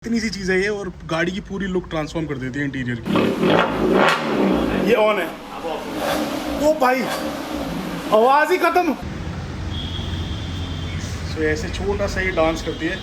इतनी सी चीज़ है ये और गाड़ी की पूरी लुक ट्रांसफॉर्म कर देती है इंटीरियर की। ये ऑन है। ओ भाई आवाज़ ही खत्म। सो ऐसे छोटा सा ही डांस करती है।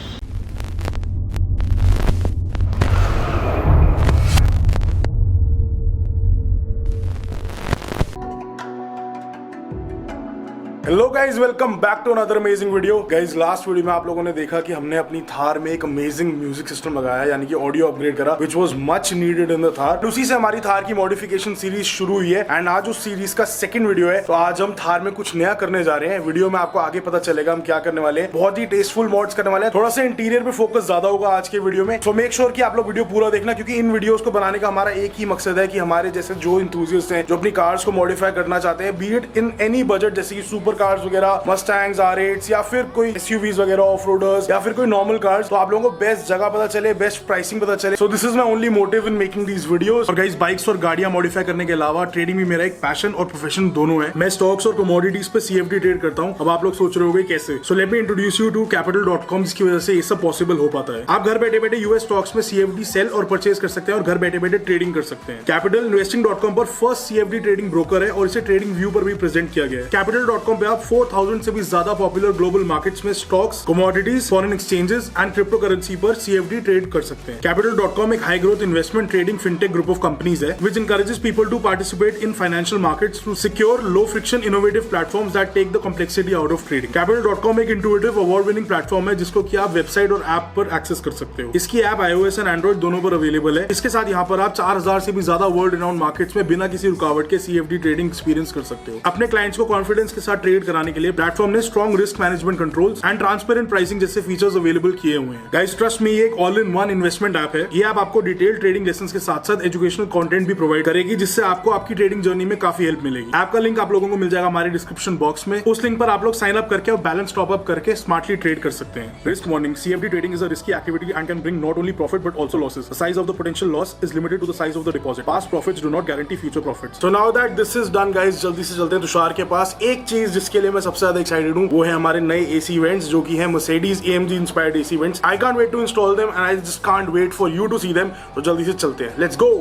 Hello guys, welcome back to another amazing video. Guys last video में आप लोगों ने देखा कि हमने अपनी थार में एक अमेजिंग म्यूजिक सिस्टम लगाया, यानी कि ऑडियो अपग्रेड करा, which was much needed in the Thar. उसी से हमारी थार की मॉडिफिकेशन सीरीज शुरू हुई है एंड आज उस सीरीज का सेकंड वीडियो है। तो आज हम थार में कुछ नया करने जा रहे हैं। वीडियो में आपको आगे पता चलेगा हम क्या करने वाले हैं। बहुत ही टेस्टफुल मॉड्स करने वाले हैं। थोड़ा सा इंटीरियर पे फोकस ज्यादा होगा आज के वीडियो में। सो मेक श्योर कि आप लोग वीडियो पूरा देखना, क्योंकि इन वीडियोस को बनाने का हमारा एक ही मकसद है कि हमारे जैसे जो इंथुसियास्ट हैं, जो अपनी कार्स को मॉडिफाई करना चाहते हैं, B it in any budget, जैसे कि सुपर कार्स वगैरह, मस्टैंग्स, R8s या फिर कोई SUVs वगैरह, ऑफ-रोडर्स या फिर कोई नॉर्मल कार्स, तो आप लोगों को बेस्ट जगह पता चले, बेस्ट प्राइसिंग पता चले। So this is my only motive in making these videos. और गाइस, बाइक्स और गाड़ियां मॉडिफाई करने के अलावा ट्रेडिंग भी मेरा एक पैशन और प्रोफेशन दोनों है। मैं स्टॉक्स और कमोडिटीज पे CFD ट्रेड करता हूं। अब आप लोग सोच रहे होंगे कैसे। So let me introduce you to capital.com, जिसकी वजह से ये सब पॉसिबल हो पाता है। आप घर बैठे बैठे US स्टॉक्स में CFD सेल और परचेज कर सकते हैं और घर बैठे बैठे ट्रेडिंग कर सकते हैं। Capital Investing.com पर फर्स्ट CFD ट्रेडिंग ब्रोकर है और इसे ट्रेडिंग व्यू पर भी प्रेजेंट किया गया है। Capital.com पे आप 4000 से भी ज्यादा पॉपुलर ग्लोबल मार्केट्स में stocks, commodities, foreign exchanges and crypto currency पर CFD ट्रेड कर सकते हैं। Capital.com एक high growth investment trading fintech group of companies है which encourages people to participate in financial markets through secure, low friction, innovative platforms that take the complexity out of trading. Capital.com एक intuitive, award winning platform है जिसको कि आप website और app पर access कर सकते हो। इसकी ऐप iOS एंड Android दोनों पर अवेलेबल है। इसके साथ यहाँ पर आप 4000 से भी ज्यादा वर्ल्ड रिनाउंड मार्केट्स में बिना किसी रुकावट के CFD ट्रेडिंग एक्सपीरियंस कर सकते हो। अपने क्लाइंट्स को कॉन्फिडेंस के साथ ट्रेड कराने के लिए प्लेटफॉर्म ने strong risk management controls and transparent pricing जैसे फीचर्स अवेलेबल किए हुए हैं। गाइस ट्रस्ट मी, ये एक all in one investment app है। ये ऐप आपको डिटेल ट्रेडिंग लेसंस के साथ साथ एजुकेशनल कंटेंट भी प्रोवाइड करेगी, जिससे आपको आपकी ट्रेडिंग जर्नी में काफी हेल्प मिलेगी। ऐप का लिंक आप लोगों को मिल जाएगा हमारे डिस्क्रिप्शन बॉक्स में। उस लिंक पर आप लोग साइन अप करके और बैलेंस टॉप अप करके स्मार्टली ट्रेड कर सकते हैं। Risk warning: CFD trading is a risky activity and can bring not only profit but also losses. The size of the potential loss is limited to the size of the deposit. Past profits do not guarantee future profits. So now that this is done, guys, जल्दी से चलते हैं तुषार के पास। एक चीज जिसके लिए मैं सबसे ज्यादा एक्साइटेड हूँ वो है हमारे नए AC इवेंट्स, जो कि है Mercedes AMG inspired AC events. I can't wait to install them and I just can't wait for you to see them. तो जल्दी से चलते हैं, let's go.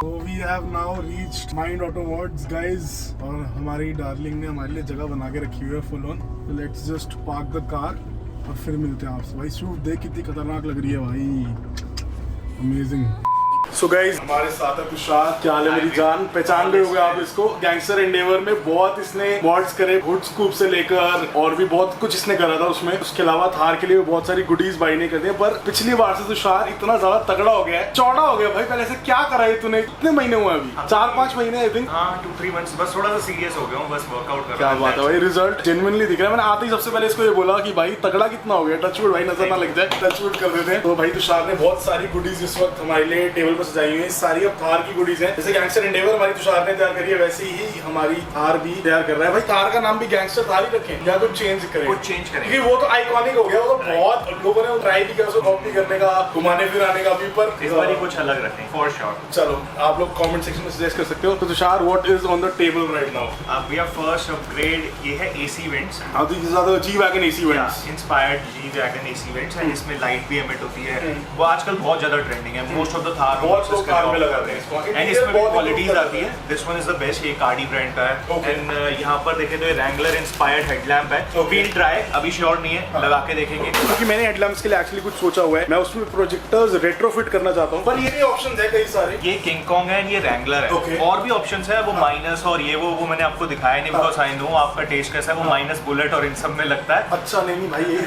So we have now reached Mind Auto Mods, guys, और हमारी darling ने हमारे लिए जगह बना के रखी हुई है full on. So let's just park the car और फिर मिलते हैं आपसे। भाई स्विफ्ट देख कितनी खतरनाक लग रही है भाई, अमेजिंग। सो गाइज, हमारे साथ है तुषार। क्या हाल है मेरी जान? पहचान गए होंगे आप इसको। गैंगस्टर एंडेवर में बहुत इसने मॉड्स करे, हुड स्कूप से लेकर और भी बहुत कुछ इसने करा था उसमें। उसके अलावा थार के लिए बहुत सारी गुडीज बाई नहीं करते हैं। पर पिछली बार से तुषार इतना ज्यादा तगड़ा हो गया है, चौड़ा हो गया भाई। पहले से क्या करा है तूने? कितने महीने हुए अभी? 4-5 महीने आई थिंक। 2-3 मंथ्स। बस थोड़ा सा सीरियस हो गया हूँ, बस वर्कआउट कर। क्या बात है भाई, रिजल्ट जेन्युइनली दिख रहा है। मैंने आते ही सबसे पहले इसको ये बोला कि भाई तगड़ा कितना हो गया, टचवुड भाई नजर ना लग जाए, टचवुड कर देते हैं। तो भाई तुषार ने बहुत सारी गुडीज इस वक्त हमारे लिए टेबल पर सजाई हुई है। सारी अब थार की गुडीज है। जैसे गैंगस्टर एंडेवर हमारी तुषार ने तैयार करी है, वैसे ही हमारी थार भी तैयार कर रहा है। भाई थार का नाम भी गैंगस्टर थार ही रखें या कुछ चेंज करें? कुछ चेंज करें, क्योंकि वो तो आइकॉनिक हो गया। वो तो बहुत लोगों ने ट्राई भी किया उसको कॉपी करने का, घुमाने फिराने का भी, पर इस बार ही कुछ अलग रखें फॉर श्योर। चलो आप लोग कमेंट सेक्शन में सजेस्ट कर सकते हो। तो Tushar, what is on the table right now? We are first upgrade, ये है AC इवेंट्स। हां, तो ये ज्यादा G-Wagon AC events, inspired G-Wagon AC events है। इसमें लाइट भी एमिट होती है। वो आजकल बहुत ज्यादा ट्रेंडिंग है। मोस्ट ऑफ द थार बहुत लोग कार में लगाते हैं इसको। एंड इसमें भी क्वालिटीज आती है। This one is the best. ये कार्डी ब्रांड का है। एंड यहाँ पर देखें तो ये रैंगलर इंस्पायर्ड हेडलैम्प है। व्हील ड्राई अभी श्योर नहीं है, लगा के देखेंगे। क्योंकि मैंने हेडलैम्प्स के लिए एक्चुअली कुछ सोचा हुआ है। मैं उसमें प्रोजेक्टर्स रेट्रोफिट करना चाहता हूं, पर ये भी ऑप्शंस है कई सारे। ये किंग कॉन्ग है, ये रैंगलर है। और भी ऑप्शंस है, वो माइनस और ये वो मैंने आपको दिखाया नहीं, बिकॉज़ आई नो आपका टेस्ट कैसा है। वो माइनस बुलेट और इन सब में लगता है। अच्छा नहीं भाई, ये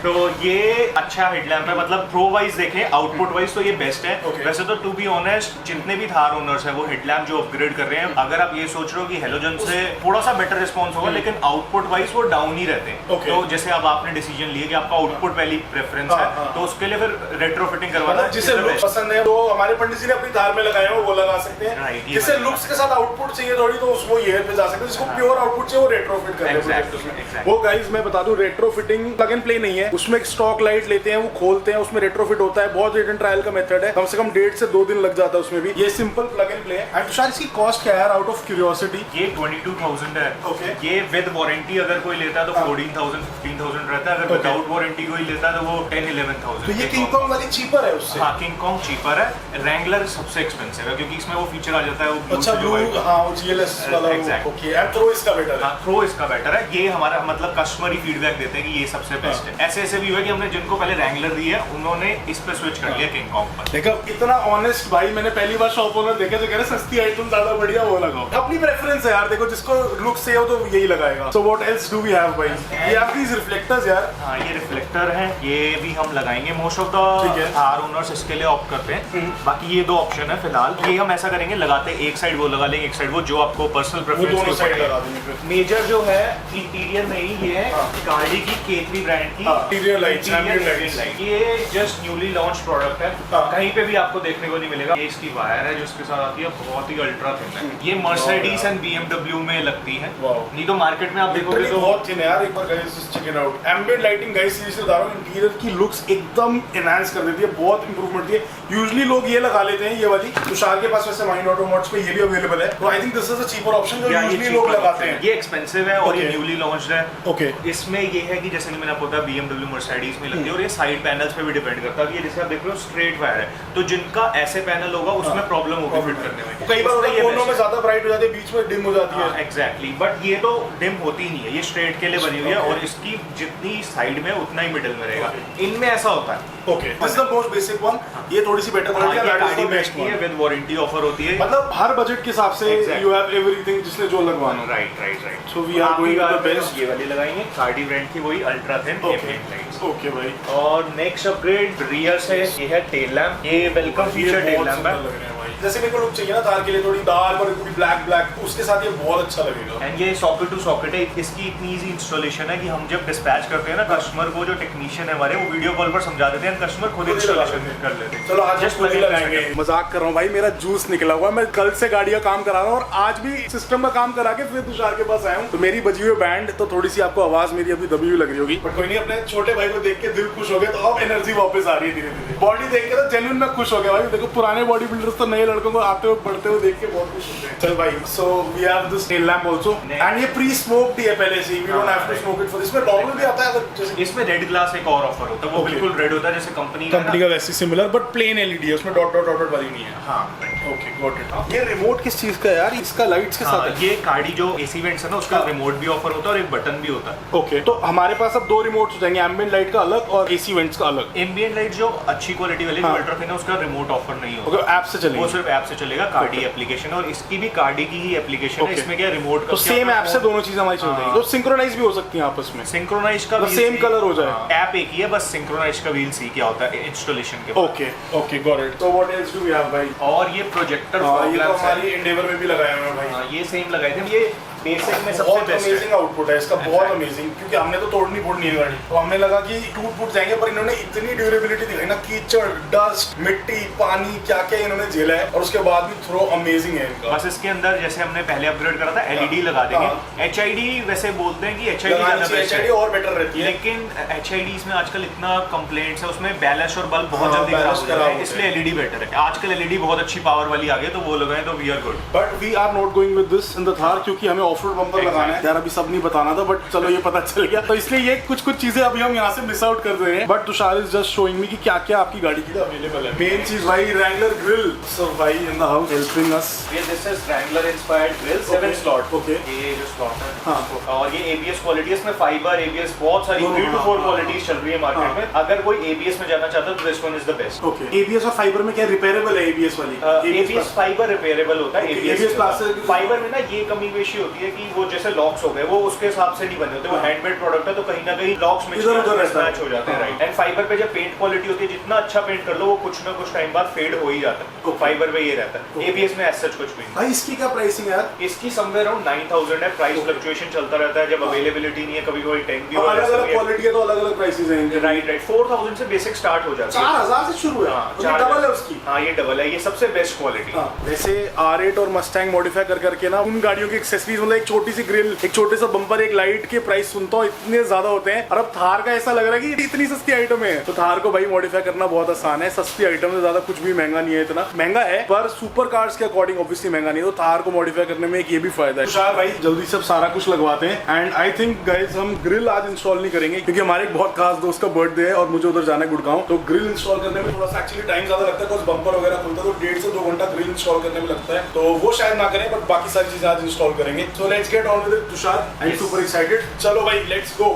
तो ये अच्छा हेडलैम्प है। मतलब प्रो वाइज देखें, आउटपुट वाइज तो ये बेस्ट है। वैसे तो टू बी ऑनेस्ट, जितने भी थार ओनर्स है वो हेडलैम्प जो अपग्रेड कर रहे हैं, अगर आप ये सोच रहे हो कि हेलोजन से थोड़ा सा बेटर रिस्पॉन्स होगा, लेकिन आउटपुट वाइज वो डाउन ही रहते हैं। तो जैसे अब आपने डिसीजन लिया कि आपका आउटपुट पहली प्रेफरेंस है, तो उसके लिए फिर रेट्रोफिटिंग करवाना, जिसे लुक पसंद है, तो हमारे पंडित जी ने अपनी थार में लगाए हो वो लगा सकते हैं। जिसे लुक्स के साथ आउटपुट चाहिए थोड़ी, तो उसको ये पे जा सकते हैं। जिसको प्योर आउटपुट चाहिए वो रेट्रोफिट कर लेते हैं। वो गाइस मैं बता दूं, रेट्रोफिटिंग प्लग एंड प्ले नहीं है। उसमें एक स्टॉक लाइट लेते हैं, वो खोलते हैं, उसमें रेट्रोफिट होता है। बहुत रिटर्न ट्रायल का मेथड है। कम से कम 1.5 से 2 दिन लग जाता है उसमें भी। ये सिंपल प्लग एंड प्ले है। एंड तुषार इसकी कॉस्ट क्या है यार, आउट ऑफ क्यूरियोसिटी? ये 22,000 है। Okay. ये विद वारंटी अगर कोई लेता है तो 14,000 15,000 रहता है। अगर विदाउट वारंटी कोई लेता है तो वो 10-11,000। तो ये किंग कॉन्ग वाली चीपर है उससे? हाँ, किंग कॉन्ग चीपर है। रैंगलर सबसे एक्सपेंसिव है क्योंकि इसमें वो फीचर आ जाता है वो अच्छा ब्लू, हाँ वो GLS वाला। Exact. ओके, एंड थ्रो इसका बेटर है? हाँ, थ्रो इसका बेटर है। ये हमारा मतलब कस्टमर ही फीडबैक देते हैं कि ये सबसे बेस्ट है। ऐसे भी हुआ कि हमने जिनको पहले रैंगलर दी है उन्होंने इस पे स्विच कर लिया किंग कॉन्ग पर। देखो इतना ऑनेस्ट भाई, मैंने पहली बार शॉप ओनर देखे तो कह रहे सस्ती आइटम ज्यादा बढ़िया वो लगाओ। अपनी प्रेफरेंस है यार, देखो जिसको लुक से हो तो यही लगाएगा। So what else do we have भाई? ये आपकी रिफ्लेक्टर्स यार? हाँ, ये रिफ्लेक्टर है, ये भी हम लगाएंगे। मोस्ट ऑफ ठीक द है। थार ओनर्स इसके लिए ऑप्ट करते हैं। बाकी ये 2 ऑप्शन है फिलहाल। ये हम ऐसा करेंगे, लगाते एक साइड वो लगा लेंगे, एक साइड वो, जो आपको पर्सनल वो दोनों प्रेफरेंस साइड लगा देंगे फिर। मेजर जो है इंटीरियर में ही ये है गाड़ी की K3 ब्रांड की interior lights, interior ambient light. Lights. ये जस्ट न्यूली लॉन्च प्रोडक्ट है, हाँ। कहीं पे भी आपको देखने को नहीं मिलेगा। ये इसकी वायर है जो इसके साथ आती है, बहुत ही अल्ट्रा थिन है। ये मर्सिडीज एंड BMW में लगती है। नहीं तो मार्केट में आप देखोगे लिटरली तो बहुत थिन है यार। एक बार guys check it out. Ambient lighting guys series से बता रहा हूं, इंटीरियर की लुक्स एकदम एनहांस कर देती है, बहुत इंप्रूवमेंट दी है। यूजुअली लोग ये लगा लेते हैं ये वाली। तुषार के पास वैसे माइंड ऑटो मोड्स पे ये भी अवेलेबल है, तो I think this is a cheaper option जो यूजुअली लोग लगाते हैं। ये एक्सपेंसिव है और ये Okay. न्यूली लॉन्च्ड है। ओके, इसमें ये है कि जैसे कि मैंने आपको बताया BMW मर्सिडीज में लगती है और ये साइड पैनल्स पे भी डिपेंड करता है। ये जैसे आप देख रहे हो स्ट्रेट वायर है, तो जिनका ऐसे पैनल होगा उसमें प्रॉब्लम होगी फिट करने में। कई बार उसमें ये कोनों best में है। ज्यादा ब्राइट हो जाती है, बीच में डिम हो जाती है। एग्जैक्टली, बट ये तो डिम होती ही नहीं है, ये स्ट्रेट के लिए बनी हुई है और इसकी जितनी साइड में उतना ही मिडिल में रहेगा। इनमें ऐसा होता है। Okay, this is the most basic one. ये थोड़ी सी बेटर क्वालिटी है, that is the best one. With warranty offer होती है। मतलब हर बजट के हिसाब से Exactly. यू हैव एवरीथिंग जिसने जो लगवाना। Right. So we are going with the best. ये वाली लगाएंगे, कार्डी ब्रांड की वही अल्ट्रा थिन ओके ओके भाई। और नेक्स्ट अपग्रेड रियर से ये है टेल लैम्प। ये वेलकम फीचर टेल लैम्प है। जैसे मेरे को लुक चाहिए ना थार के लिए, थोड़ी डार्क और पूरी ब्लैक, उसके साथ ये बहुत अच्छा लगेगा। एंड ये सॉकेट टू सॉकेट है। इसकी इतनी इजी इंस्टॉलेशन है कि हम जब डिस्पैच करते हैं ना कस्टमर को, जो टेक्नीशियन है हमारे, वो वीडियो कॉल पर समझा देते हैं, कस्टमर खुद इंस्टॉलेशन कर लेते हैं। चलो आज जस्ट खुद ही लगाएंगे। मजाक कर रहा हूँ भाई, मेरा जूस निकला हुआ है। मैं कल से गाड़ी का काम करा रहा हूँ और आज भी सिस्टम का काम करा के फिर तुषार के पास आया हूँ। तो मेरी बजी हुई बैंड, तो थोड़ी सी आपको आवाज मेरी अभी दबी हुई लग रही होगी, बट कोई नहीं। अपने छोटे भाई को देख के दिल खुश हो गया, तो अब एनर्जी वापस आ रही है धीरे धीरे। बॉडी देख के तो जेन्युइन में खुश हो गया भाई। देखो पुराने बॉडी बिल्डर्स तो नए लड़कों को आते हुए बढ़ते हुए देख के बहुत खुश होते हैं। चल भाई, so we have this tail lamp also, and ये प्री स्मोक्ड है पहले से। We don't have to smoke it for this. में नॉर्मल भी आता है अगर जैसे इसमें रेड ग्लास एक और ऑफर होता है, वो बिल्कुल रेड होता है जैसे कंपनी का वैसे सिमिलर, बट प्लेन एलईडी है, उसमें डॉट डॉट डॉट वाली नहीं है। हाँ, ओके गॉट इट। ये रिमोट किस चीज का है यार? इसका लाइट्स के साथ है। ये गाड़ी जो AC वेंट्स है ना, उसका रिमोट भी ऑफर होता है और एक बटन भी होता है। ओके, तो हमारे पास अब 2 रिमोट्स हो जाएंगे, एम्बिएंट लाइट का अलग और AC वेंट्स का अलग। एम्बिएंट लाइट जो अच्छी क्वालिटी वाली जो अल्ट्रा थिन है, उसका रिमोट ऑफर नहीं होता। ओके, ऐप से चलेगा? वो सिर्फ ऐप से चलेगा, कार्डी एप्लीकेशन, और इसकी भी कार्डी की ही एप्लीकेशन है। इसमें क्या रिमोट तो सेम ऐप से दोनों चीजें हमारी चल रही हैं, तो सिंक्रोनाइज भी हो सकती हैं आपस में। सिंक्रोनाइज का बस सेम कलर हो जाए। ऐप एक ही है, बस सिंक्रोनाइज का व्हील सी क्या होता है इंस्टॉलेशन के बाद। Okay okay got it. तो what else do we have भाई? और ये प्रोजेक्टर ये तो हमारी एंडेवर में भी लगाया हुआ है भाई। ये सेम लगाए थे ये बेसिक में सबसे बहुत बेस्ट अमेजिंग आउटपुट है इसका, बहुत अमेजिंग। क्योंकि हमने तो तोड़नी फोड़नी है गाड़ी, तो हमने लगा कि टूट फूट जाएंगे, पर इन्होंने इतनी ड्यूरेबिलिटी दिखाई ना, कीचड़, डस्ट, मिट्टी, पानी, क्या क्या इन्होंने झेला है, और उसके बाद भी थ्रो अमेजिंग है इनका। बस इसके अंदर जैसे हमने पहले अपग्रेड करा था, LED लगा देंगे। HID वैसे बोलते हैं कि HID ज्यादा बेस्ट है, और बेटर रहती है, लेकिन HIDs में आजकल इतना कंप्लेंट्स है, उसमें बैलेंस और बल्ब बहुत जल्दी खराब हो जाता है, इसलिए LED बेटर है। आजकल LED बहुत अच्छी पावर वाली आ गई, तो वो लगाए तो we are good. But we are not going with this in the Thar, क्योंकि हमें ऑफ रोड बम्पर लगाना है यार। अभी सब नहीं बताना था, बट चलो ये पता चल गया, तो इसलिए ये कुछ चीजें अभी हम यहाँ से मिस आउट कर रहे हैं। But Tushar is just showing me कि क्या क्या आपकी गाड़ी के लिए अवेलेबल है। मेन चीज भाई रैंगलर ग्रिल। सो भाई in the house helping us, ये this is Wrangler inspired grill 7 slot. Okay, ये जो स्लॉट है, हाँ, और ये ABS क्वालिटी है, इसमें फाइबर ABS बहुत सारी 3 to 4 क्वालिटीज चल रही है मार्केट में। अगर कोई ABS में जाना चाहता है तो this one is the best. Okay, ABS और फाइबर में क्या रिपेयरेबल है? ABS वाली ABS फाइबर रिपेयरेबल होता है। ABS प्लास्टिक फाइबर में ना ये कमी बेशी होती है कि वो जैसे लॉक्स हो गए, वो उसके हिसाब से नहीं बने होते, वो हैंडमेड प्रोडक्ट है, तो कहीं ना कहीं लॉक्स में मैच हो जाते हैं, राइट। एंड फाइबर पे जब पेंट क्वालिटी होती है, जितना अच्छा पेंट कर लो वो कुछ ना कुछ टाइम बाद फेड हो ही जाता है, तो फाइबर पे ये रहता है। ABS में ऐसा कुछ भी नहीं। भाई इसकी क्या प्राइसिंग है यार? इसकी समवेयर अराउंड 9000 है। प्राइस फ्लक्चुएशन चलता रहता है, जब अवेलेबिलिटी नहीं है, कभी कोई 10 भी हो अलग अलग क्वालिटी है, तो अलग अलग प्राइसेस हैं इनके। राइट 4000 से बेसिक स्टार्ट हो जाता है। 4000 से शुरू है? हाँ, डबल है उसकी। हाँ, ये डबल है, ये सबसे बेस्ट क्वालिटी। वैसे R8 और मस्टैंग मॉडिफाई कर करके ना उन गाड़ियों की एक्सेसरीज मतलब एक छोटी सी ग्रिल, एक छोटे सा बम्पर, एक लाइट के प्राइस सुनता हूँ इतने ज्यादा होते हैं, और अब थार का ऐसा लग रहा है कि इतनी सस्ती आइटम है। तो थार को भाई मॉडिफाई करना बहुत आसान है, सस्ती आइटम से ज्यादा कुछ भी महंगा नहीं है, इतना महंगा है पर सुपर कार्स के अकॉर्डिंग ऑब्वियसली महंगा नहीं है। तो थार को मॉडिफाई करने में एक ये भी फायदा है। तुषार भाई जल्दी से सारा कुछ लगवाते हैं, एंड आई थिंक गाइस हम ग्रिल आज इंस्टॉल नहीं करेंगे क्योंकि हमारे एक बहुत खास दोस्त का बर्थडे है और मुझे उधर जाना है गुड़गांव। तो ग्रिल इंस्टॉल करने में थोड़ा सा एक्चुअली टाइम ज्यादा लगता है, कुछ बम्पर वगैरह खुलता है तो 1.5 से 2 घंटा ग्रिल इंस्टॉल करने में लगता है, तो वो शायद ना करें, बट बाकी सारी चीजें आज इंस्टॉल करेंगे। So let's get on with it Tushar, I am super excited. चलो भाई लेट्स गो।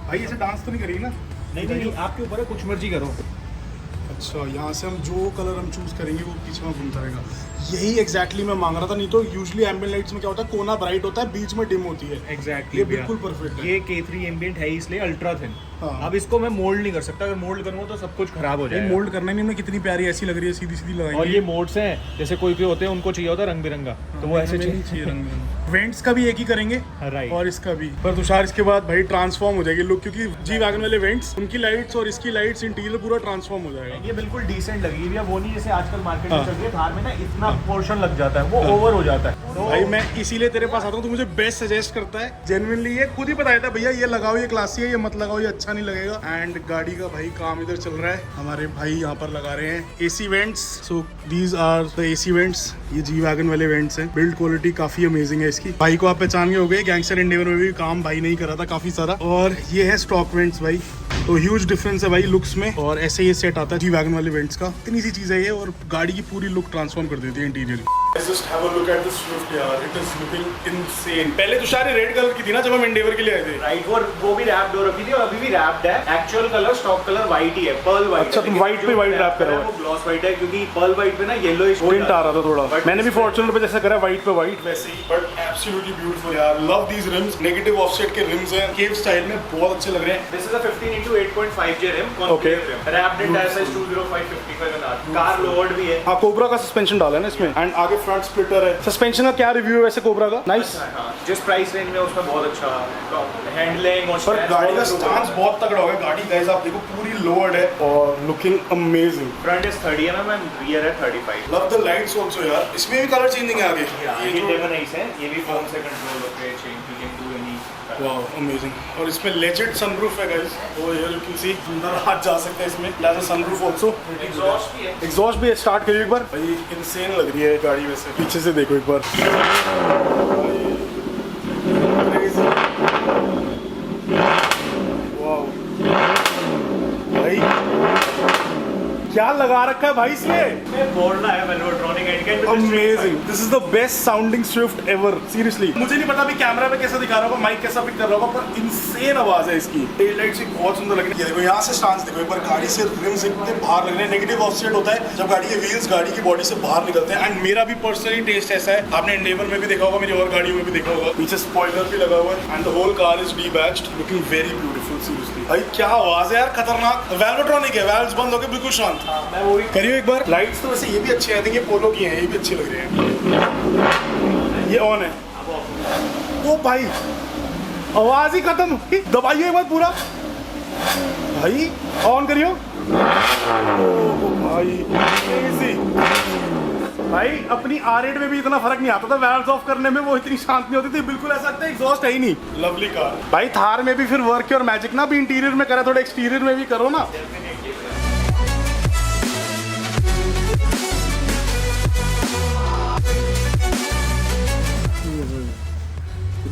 भाई ऐसे डांस तो नहीं करेगी ना? नहीं, आपके ऊपर है, कुछ मर्जी करो। अच्छा, यहाँ से हम जो कलर हम चूज करेंगे वो पीछे में घूमता रहेगा। यही एग्जैक्टली मैं मांग रहा था। नहीं तो यूजुअली एम्बिएंट लाइट्स में क्या होता है, कोना ब्राइट होता है, बीच में डिम होती है। एग्जैक्टली, ये बिल्कुल परफेक्ट है। ये K3 एम्बिएंट है इसलिए अल्ट्रा थिन। हाँ। अब इसको मैं मोल्ड नहीं कर सकता, अगर मोल्ड करूंगा तो सब कुछ खराब हो जाएगा। मोल्ड करना नहीं, उन्हें कितनी प्यारी ऐसी लग रही है, सीधी सीधी लगाई। और ये मोड्स हैं, जैसे कोई होते हैं उनको चाहिए होता है रंग बिरंगा, तो वो ऐसे चाहिए रंग। वेंट्स का भी एक ही करेंगे राइट, और इसका भी। पर तुषार इसके बाद भाई ट्रांसफॉर्म हो जाएगी लुक, क्योंकि जी वैगन वाले वेंट्स, उनकी लाइट्स और इसकी लाइट्स, इंटीरियर पूरा ट्रांसफॉर्म हो जाएगा। ये बिल्कुल डिसेंट लगेगी भैया, वो नहीं जैसे आजकल मार्केट में चल रही है थार में ना इतना पोर्शन लग जाता है, वो ओवर हो जाता है। तो भाई मैं इसीलिए तेरे पास आता हूँ, तू मुझे बेस्ट सजेस्ट करता है जेन्युइनली। ये खुद ही बताया था भैया ये लगाओ, ये क्लासी है, ये मत लगाओ, ये अच्छा नहीं लगेगा। एंड गाड़ी का भाई काम इधर चल रहा है, हमारे भाई यहाँ पर लगा रहे हैं AC vents. So these are the AC vents, ये जी वैगन वाले वेंट्स हैं। बिल्ड क्वालिटी काफी अमेजिंग है इसकी। भाई को आप पहचान गए हो गए, गैंगस्टर एंडेवर में भी काम भाई नहीं करा था काफी सारा। और ये है स्टॉक वेंट्स भाई, तो ह्यूज डिफरेंस है भाई लुक्स में। और ऐसे ये सेट आता है जी वैगन वाले वेंट्स का। इतनी सी चीज है ये, और गाड़ी की पूरी लुक ट्रांसफॉर्म कर देती है interior. Just have a look at this Swift यार, it is looking insane। पहले तुषार रेड कलर की थी ना जब हम एंडेवर के लिए आए थे। राइट, वो भी रैप डोर रखी थी और अभी भी रैप्ड है। Actual colour stock colour white ही है, पर्ल व्हाइट। अच्छा, तुम व्हाइट पे व्हाइट रैप करा हुआ है। वो ग्लॉस व्हाइट है क्योंकि पर्ल व्हाइट पे ना येलोइश टिंट आ रहा था थोड़ा। मैंने भी फॉर्च्यूनर पे जैसा करा व्हाइट पे व्हाइट वैसे ही, बट एब्सोल्युटली ब्यूटीफुल यार। लव दीस रिम्स, नेगेटिव ऑफसेट के रिम्स हैं, केव स्टाइल में बहुत अच्छे लग रहे हैं। This is a 15x8.5J rim, Okay. Wrapped in tyre size 205/55 mm। Car lowered भी है। हाँ, कोबरा का सस्पेंशन डाला है ना इसमें, एंड आगे फ्रंट स्प्लिटर है। सस्पेंशन का क्या रिव्यू है वैसे कोबरा का? नाइस। जिस प्राइस रेंज में उसमें बहुत अच्छा हैंडलिंग और पर गाड़ी का स्टांस बहुत तगड़ा हो गया। गाड़ी गाइस आप देखो पूरी लोअर्ड है और looking amazing. Front is 30 mm and rear है 35। लव द लाइट्स आल्सो यार। इसमें भी कलर चेंजिंग है आगे। ये डेमोनाइज है, ये भी फोन से कंट्रोल होके change you can do any. Wow amazing. और इसमें लेजेंड सनरूफ है गाइस, वो हियर यू कैन सी अंदर हाथ जा सकते हैं इसमें। Plus sunroof also. एग्जॉस्ट भी है। एग्जॉस्ट भी स्टार्ट करिए एक बार भाई, इंसेन लग रही है गाड़ी वैसे। पीछे से देखो एक बार, वाओ भाई क्या लगा रखा है भाई इसमें। बोलना है वेल्वोट्रॉनिक and amazing, this is the best sounding Swift ever seriously. मुझे नहीं पता अभी कैमरा पे कैसा दिखा रहा होगा, माइक कैसा पिक कर रहा होगा, पर इंसेन आवाज है इसकी। टेल लाइट्स भी बहुत सुंदर लग रही है। देखो यहाँ से स्टांस देखो एक बार, गाड़ी से रिम्स इतने बाहर लग रहे हैं। नेगेटिव ऑफसेट होता है जब गाड़ी के व्हील्स गाड़ी की बॉडी से बाहर निकलते हैं। एंड मेरा भी पर्सनली टेस्ट ऐसा है, आपने एंडेवर में भी देखा होगा, मेरी और गाड़ियों में भी देखा होगा। पीछे स्पॉइलर भी लगा हुआ है and the whole car is debadged, looking very beautiful seriously. भाई क्या आवाज है यार, खतरनाक। वेल्वोट्रॉनिक है, वेल्व्स बंद होकर बिल्कुल शांत। मैं वो भी करियो एक बार। लाइट्स तो वैसे ये भी अच्छी है, आई थिंक ये पोलो की हैं, ये भी अच्छी लग रही है। ये ऑन है। ओ भाई आवाज ही खत्म, दबाइए एक बार पूरा भाई, ऑन करियो। ओ भाई इजी भाई, अपनी R8 में भी इतना फर्क नहीं आता था वैल्व्स ऑफ करने में, वो इतनी शांत नहीं होती थी, बिल्कुल ऐसा लगता है एग्जॉस्ट है ही नहीं। लवली कार भाई। थार में भी फिर वर्क और मैजिक ना, भी इंटीरियर में करा, थोड़ा एक्सटीरियर में भी करो ना।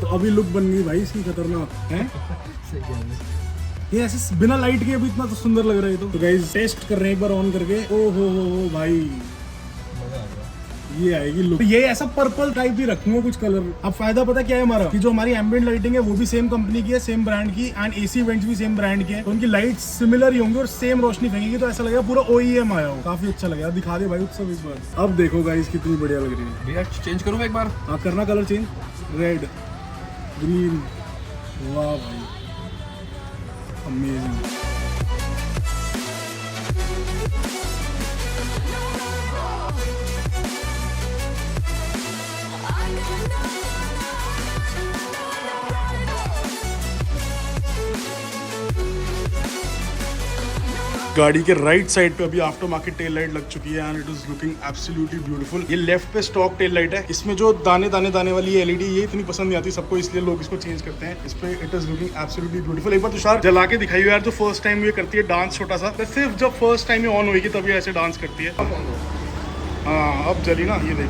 तो अभी लुक बन गई भाई इसकी, खतरनाक है। ये ऐसे बिना लाइट के अभी इतना तो सुंदर लग रहा है। तो गाइस टेस्ट कर रहे हैं एक बार ऑन करके। ओ हो भाई ये आएगी लुक। ये ऐसा पर्पल टाइप ही रखूंगा कुछ कलर। अब फायदा पता क्या है हमारा, कि जो हमारी एम्बिएंट लाइटिंग है वो भी सेम कंपनी की है, सेम ब्रांड की, एंड एसी वेंट्स भी सेम ब्रांड के हैं, तो उनकी लाइट्स सिमिलर ही होंगी और सेम रोशनी फेंकेगी, तो ऐसा लगेगा पूरा OEM आया हो। काफी अच्छा लगेगा। दिखा दे भाई उत्सव इस बार। अब देखो गाइस कितनी बढ़िया लग रही है। भैया चेंज करूँ एक बार? हाँ करना कलर चेंज, रेड ग्रीन। वाह भाई अमेजिंग। गाड़ी के राइट साइड पे अभी आफ्टर मार्केट टेल लाइट लग चुकी है and it is looking absolutely beautiful. ये लेफ्ट पे स्टॉक टेल लाइट है, इसमें जो दाने वाली एलईडी ये इतनी पसंद नहीं आती सबको, इसलिए लोग इसको चेंज करते हैं। इस पे it is looking absolutely beautiful. एक बार तुषार जला के दिखाइए यार, जो फर्स्ट टाइम ये करती है डांस छोटा सा, तो सिर्फ जब फर्स्ट टाइम ये ऑन होगी तभी ऐसे डांस करती है। हाँ अब जली ना, ये देख,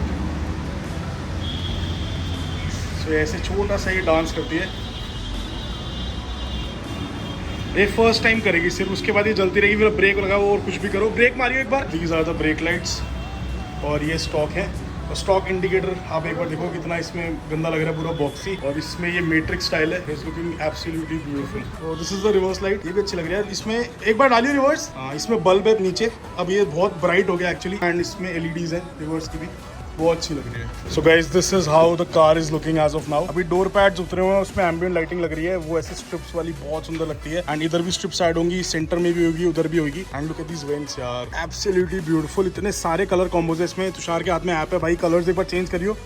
तो ऐसे छोटा सा ये डांस करती है। ये फर्स्ट टाइम करेगी सिर्फ, उसके बाद ये जलती रहेगी, फिर ब्रेक लगाओ और कुछ भी करो। ब्रेक मारियो एक बार। These are the brake lights और ये स्टॉक है। और स्टॉक इंडिकेटर आप एक बार देखो कितना इसमें गंदा लग रहा है, पूरा बॉक्सी। और इसमें ये मैट्रिक्स स्टाइल है, इट्स लुकिंग एब्सोल्युटली ब्यूटीफुल। और this is the reverse light, ये भी अच्छी लग रही है। इसमें एक बार डालिए रिवर्स। हाँ इसमें बल्ब है नीचे, अब ये बहुत ब्राइट हो गया एक्चुअली। एंड इसमें एलईडीज है रिवर्स की भी, बहुत अच्छी लग रही है। So guys this is how the car is looking as of now. अभी डोर पैड्स उतरे हुए हैं, उसमें एम्बिएंट लाइटिंग लग रही है, वो ऐसे स्ट्रिप्स वाली बहुत सुंदर लगती है। एंड इधर भी स्ट्रिप्स ऐड होंगी, सेंटर में भी होगी, उधर भी होगी। And look at these vents यार, एब्सोल्युटली ब्यूटीफुल। इतने सारे कलर कॉम्बोज है इसमें। तुषार के हाथ में ऐप है भाई, कलर्स एक बार चेंज करियो।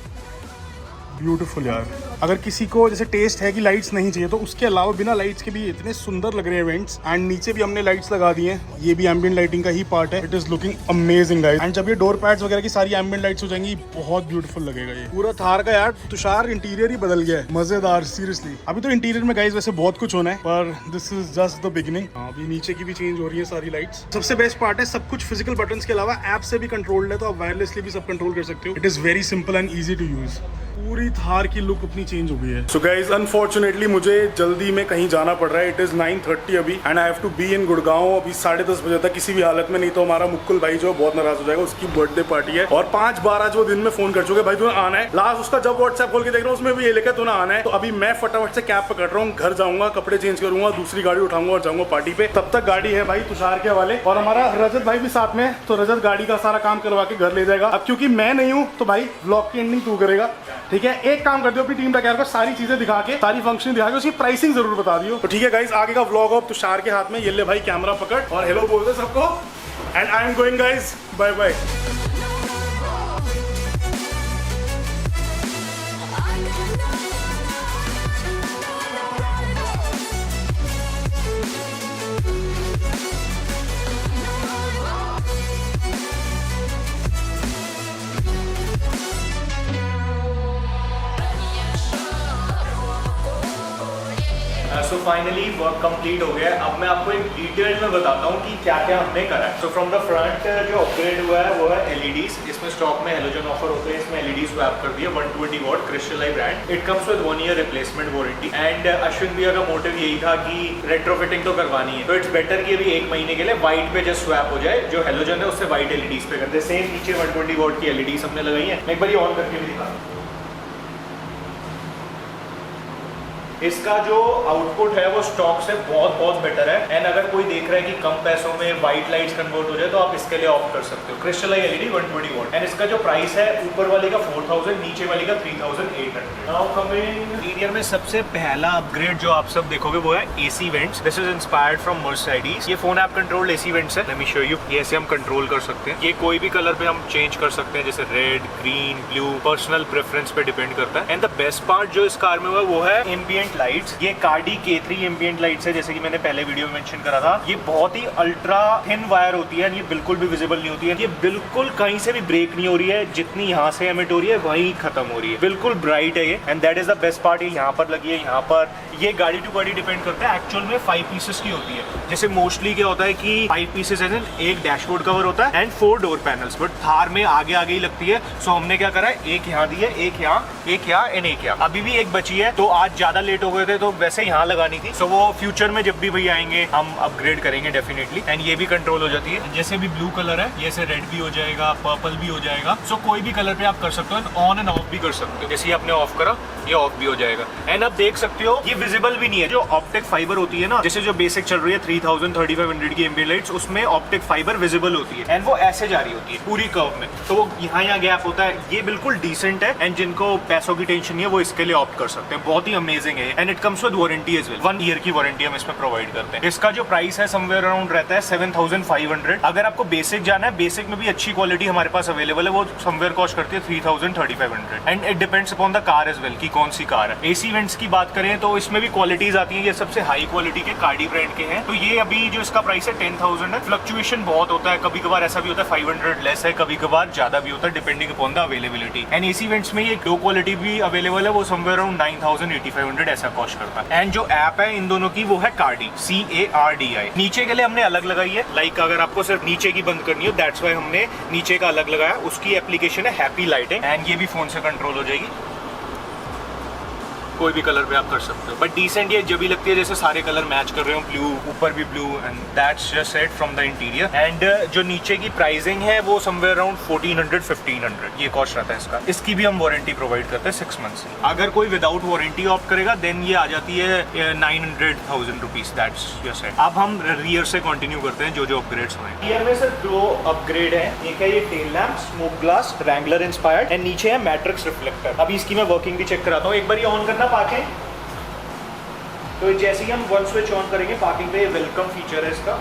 ब्यूटीफुल यार। अगर किसी को जैसे टेस्ट है कि लाइट्स नहीं चाहिए, तो उसके अलावा बिना लाइट्स के भी इतने सुंदर लग रहे हैं इवेंट्स। एंड नीचे भी हमने लाइट्स लगा दी हैं, ये भी एम्बिएंट लाइटिंग का ही पार्ट है। It is looking amazing guys. And जब ये डोर पैड्स वगैरह की सारी एम्बिएंट लाइट्स हो जाएंगी, बहुत ब्यूटीफुल लगेगा ये पूरा थार का। यार तुषार इंटीरियर ही बदल गया है, मजेदार सीरियसली। अभी तो इंटीरियर में गाइस वैसे बहुत कुछ होना है, पर this is just the beginning. अभी नीचे की भी चेंज हो रही है सारी लाइट्स। सबसे बेस्ट पार्ट है, सब कुछ फिजिकल बटन्स के अलावा ऐप से भी कंट्रोल्ड है, तो आप वायरलेसली भी सब कंट्रोल कर सकते हो। It is very simple and easy to use. पूरी थार की लुक अपनी चेंज हो गई है। सो गाइस अनफॉर्चुनेटली मुझे जल्दी में कहीं जाना पड़ रहा है। इट इज 9:30 अभी and I have to be in Gurgaon अभी 10:30 बजे तक किसी भी हालत में, नहीं तो हमारा मुकुल भाई जो बहुत नाराज हो जाएगा। उसकी बर्थडे पार्टी है और 5-12 जो दिन में फोन कर चुके भाई तूने आना है। लास्ट उसका जब व्हाट्सएप खोल के देख रहा हूँ उसमें भी ये लिखा तूने आना है। तो अभी मैं फटाफट से कैब पकड़ रहा हूँ, घर जाऊंगा, कपड़े चेंज करूंगा, दूसरी गाड़ी उठाऊंगा और जाऊंगा पार्टी पे। तब तक गाड़ी है भाई तुषार के हवाले और हमारा रजत भाई भी साथ में है, तो रजत गाड़ी का सारा काम करवा के घर ले जाएगा। अब क्योंकि मैं नहीं हूँ तो भाई व्लॉग की एंडिंग तू करेगा, ठीक है। एक काम कर दियो, अपनी टीम का सारी चीजें दिखा के, सारी फंक्शन दिखा के उसकी प्राइसिंग जरूर बता दियो। तो ठीक है गाइस, आगे का व्लॉग अब तुषार के हाथ में। ये ले भाई कैमरा पकड़ और हेलो बोल दे सबको। And I am going guys, bye bye. So finally work complete हो गया है। अब मैं आपको एक डिटेल में बताता हूँ कि क्या क्या हमने करा है। सो फ्रॉम द फ्रंट जो अपग्रेड हुआ है वो है एलईडीज। इसमें स्टॉक में हेलोजन ऑफर होते हैं, इसमें एलईडीज स्वैप कर दिया 120 what crystal light brand. It comes with 1 year replacement warranty. And Ashwin भैया का मोटिव यही था कि रेट्रोफिटिंग तो करवानी है, तो इट्स बेटर कि अभी 1 महीने के लिए व्हाइट पे जस्ट स्वैप हो जाए, जो हेलोजन है उससे व्हाइट एलईडीज पे करते हैं। सेम नीचे 120 वॉट की एलईडीज हमने लगाई है। मैं एक बार ये ऑन करके भी दिखा। इसका जो आउटपुट है वो स्टॉक से बहुत बेटर है। एंड अगर कोई देख रहा है कि कम पैसों में व्हाइट लाइट्स कन्वर्ट हो जाए, तो आप इसके लिए ऑप्ट कर सकते हो। Crystal light LED 120 what. And इसका जो प्राइस है, ऊपर वाले का 4000, नीचे वाली का 3800। नाउ कमिंग इंटीरियर में सबसे पहला अपग्रेड जो आप सब देखोगे वो है AC vents. This is inspired from Mercedes. ये phone app controlled AC vents है। Let me show you. ये ऐसे हम कंट्रोल कर सकते हैं, ये कोई भी कलर पे हम चेंज कर सकते हैं, जैसे red, green, blue, personal preference पे डिपेंड करता है। एंड द बेस्ट पार्ट जो इस कार में हुआ वो है एम्बिएंट लाइट्स। ये कार्डी K3 एम्बिएंट लाइट्स है, जैसे कि मैंने पहले वीडियो में मेंशन करा था। ये बहुत ही अल्ट्रा थिन वायर होती है, ये बिल्कुल भी विजिबल नहीं होती है। ये बिल्कुल कहीं से भी ब्रेक नहीं हो रही है, जितनी यहाँ से एमिट हो रही है वहीं खत्म हो रही है। बिल्कुल ब्राइट है ये। And that is the best part. ये यहाँ पर लगी है, यहाँ पर। ये गाड़ी टू गाड़ी डिपेंड करता है। एक्चुअल में 5 पीसेस की होती है। जैसे मोस्टली क्या होता है कि 5 पीसेस है, एक डैशबोर्ड कवर होता है and 4 door panels. But Thar में आगे आगे ही लगती है। सो हमने क्या करा है, एक यहाँ दी है, एक यहाँ एंड एक यहाँ। अभी भी एक बची है, तो आज ज्यादा लेट हो गए थे तो वैसे यहाँ लगानी थी। सो वो फ्यूचर में जब भी भैया आएंगे हम अपग्रेड करेंगे डेफिनेटली। एंड ये भी कंट्रोल हो जाती है। जैसे भी ब्लू कलर है, ये से रेड भी हो जाएगा, पर्पल भी हो जाएगा। सो कोई भी कलर पे आप कर सकते हो, ऑन एंड ऑफ भी कर सकते हो। जैसे आपने ऑफ करा, ये ऑफ भी हो जाएगा। एंड अब देख सकते हो ये विजिबल भी नहीं है। जो ऑप्टिक फाइबर होती है ना, जैसे जो बेसिक चल रही है 3000 3500 की एम्बिएंट लाइट्स, उसमें ऑप्टिक फाइबर विजिबल होती है एंड वो ऐसे जा रही होती है पूरी कर्व में। तो वो यहाँ गैप होता है। ये बिल्कुल डिसेंट है। एंड जिनको पैसों की टेंशन नहीं है वो इसके लिए ऑप्ट कर सकते हैं। बहुत ही अमेजिंग है। And it comes with warranty as well. 1 year की वारंटी हम इसमें प्रोवाइड करते हैं। इसका जो प्राइस है समवेयर अराउंड रहता है 7500। अगर आपको बेसिक जाना है, बेसिक में भी अच्छी क्वालिटी हमारे पास अवेलेबल है, वो समवेयर कॉस्ट करती है 3000 3500। And it depends upon the car as well कि कौन सी कार है। एसी वेंट्स की बात करें तो इसमें भी क्वालिटीज आती है। ये सबसे हाई क्वालिटी के कार्डी ब्रांड के हैं। तो ये अभी जो इसका प्राइस है 10,000 है। फ्लक्चुएशन बहुत होता है, कभी कभार ऐसा भी होता है 500 लेस है, कभी कभार ज्यादा भी होता है, depending upon the availability. And AC vents में ये लो क्वालिटी भी अवेलेबल है, वो समवेयर अराउंड 9,000 8500 ऐसा कॉस्ट करता है। एंड जो ऐप है इन दोनों की वो है कार्डी, CARDI। नीचे के लिए हमने अलग लगाई है, लाइक अगर आपको सिर्फ नीचे की बंद करनी हो दैट्स वाई हमने नीचे का अलग लगाया। उसकी एप्लीकेशन है हैप्पी लाइटिंग एंड ये भी फोन से कंट्रोल हो जाएगी, कोई भी कलर पे आप कर सकते हो। बट डिसेंट ये जब भी लगती है जैसे सारे कलर मैच कर रहे हो, ब्लू ऊपर भी blue, and that's just it from the interior. And जो नीचे की प्राइसिंग है वो समवेयर अराउंड 1400-1500 ये कॉस्ट रहता है इसका। इसकी भी हम वारंटी प्रोवाइड करते हैं 6 मंथ्स की। अगर कोई विदाउट वारंटी ऑप्ट करेगा देन ये आ जाती है 900,000 रुपीज, दैट्स जस्ट इट। अब हम रियर से कंटिन्यू करते हैं जो अपग्रेड्स हुए। रियर में सर 2 अपग्रेड है, एक है ये tail lamp smoke glass Wrangler inspired and नीचे है मैट्रिक्स रिफ्लेक्टर। अभी इसकी मैं वर्किंग भी चेक कराता हूँ, एक बार ये ऑन करना पार्किंग। तो जैसे ही हम वन स्विच ऑन करेंगे पार्किंग पे, ये वेलकम फीचर है इसका,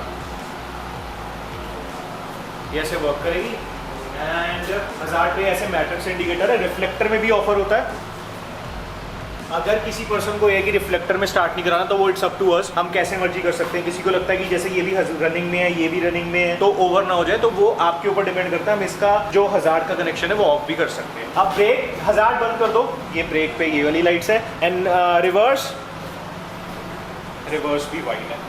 ये ऐसे वर्क करेगी। एंड हजार्ड पे ऐसे मैट्रिक्स इंडिकेटर है, रिफ्लेक्टर में भी ऑफर होता है। अगर किसी पर्सन को ये कि रिफ्लेक्टर में स्टार्ट नहीं कराना तो वो इट्स अप टू अस, हम कैसे मर्जी कर सकते हैं। किसी को लगता है कि जैसे ये भी रनिंग में है ये भी रनिंग में है तो ओवर ना हो जाए, तो वो आपके ऊपर डिपेंड करता है। हम इसका जो हजार्ड का कनेक्शन है वो ऑफ भी कर सकते हैं। अब ब्रेक हजार्ड बंद कर दो, ये ब्रेक पे ये वाली लाइट्स है। एंड रिवर्स भी वाइट है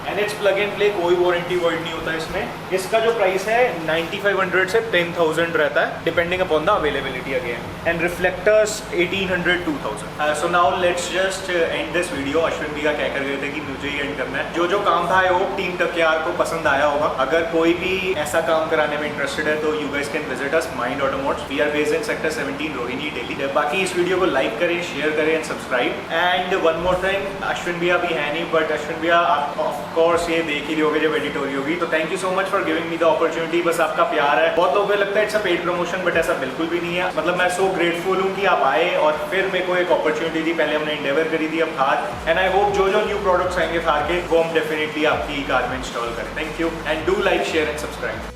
and it's plug and play, कोई वारंटी वर्ड नहीं होता इसमें। इसका जो प्राइस है 9500 से 10,000 रहता है depending upon the availability again. And reflectors 1800-2000। So now let's just and this video. Ashwin भी का कह कर गए थे कि मुझे ही एंड करना है। जो काम था आई होप टीम टकियार को पसंद आया होगा। अगर कोई भी ऐसा काम कराने में इंटरेस्टेड है तो you guys can visit us Mind Automotives. We are based in sector 17 Rohini Delhi. बाकी इस वीडियो को लाइक करें, शेयर करें and subscribe. And one more thing, Ashwin भैया अभी है नहीं बट अश्विन भैया ऑफ कोर्स ये देख ही लोगे जब एडिटोरियल होगी। तो thank you so much for giving me the opportunity. बस आपका प्यार है। बहुत लोगों को लगता है it's a paid promotion but ऐसा बिल्कुल भी नहीं है। मतलब मैं सो ग्रेटफुल हूँ कि आप आए और फिर मेरे को एक अपॉर्चुनिटी दी। पहले हमने इंडेवर करी थी, अब थार। एंड आई होप जो न्यू प्रोडक्ट्स आएंगे थार के वो हम डेफिनेटली आपकी कार में इंस्टॉल करें। Thank you and do like share and subscribe.